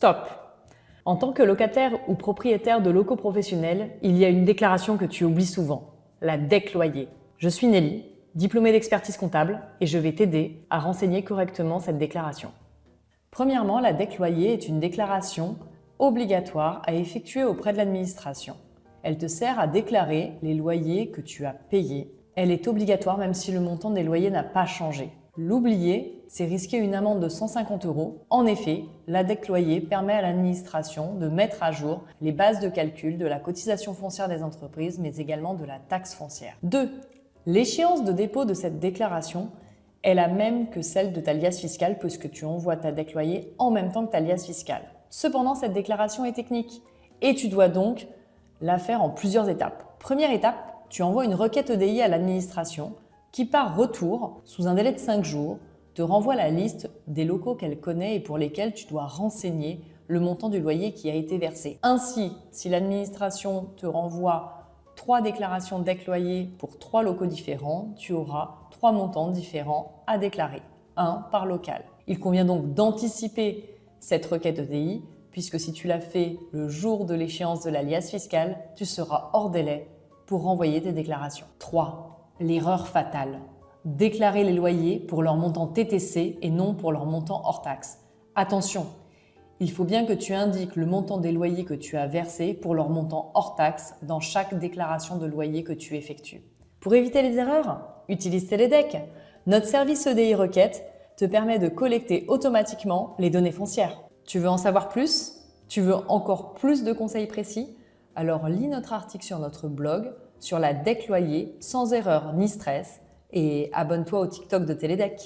Stop! En tant que locataire ou propriétaire de locaux professionnels, il y a une déclaration que tu oublies souvent, la DEC loyer. Je suis Nelly, diplômée d'expertise comptable, et je vais t'aider à renseigner correctement cette déclaration. Premièrement, la DEC loyer est une déclaration obligatoire à effectuer auprès de l'administration. Elle te sert à déclarer les loyers que tu as payés. Elle est obligatoire même si le montant des loyers n'a pas changé. L'oublier, c'est risquer une amende de 150 €. En effet, la DEC loyer permet à l'administration de mettre à jour les bases de calcul de la cotisation foncière des entreprises, mais également de la taxe foncière. 2. L'échéance de dépôt de cette déclaration est la même que celle de ta liasse fiscale puisque tu envoies ta DEC loyer en même temps que ta liasse fiscale. Cependant, cette déclaration est technique et tu dois donc la faire en plusieurs étapes. Première étape, tu envoies une requête EDI à l'administration qui, par retour, sous un délai de 5 jours, te renvoie la liste des locaux qu'elle connaît et pour lesquels tu dois renseigner le montant du loyer qui a été versé. Ainsi, si l'administration te renvoie 3 déclarations DEC loyer pour 3 locaux différents, tu auras 3 montants différents à déclarer, un par local. Il convient donc d'anticiper cette requête EDI puisque si tu l'as fait le jour de l'échéance de la liasse fiscale, tu seras hors délai pour renvoyer tes déclarations. 3. L'erreur fatale. Déclarer les loyers pour leur montant TTC et non pour leur montant hors taxe. Attention, il faut bien que tu indiques le montant des loyers que tu as versés pour leur montant hors taxe dans chaque déclaration de loyer que tu effectues. Pour éviter les erreurs, utilise Télédec. Notre service EDI Requête te permet de collecter automatiquement les données foncières. Tu veux en savoir plus? Tu veux encore plus de conseils précis? Alors lis notre article sur notre blog sur la DEC loyer sans erreur ni stress et abonne-toi au TikTok de Télédec.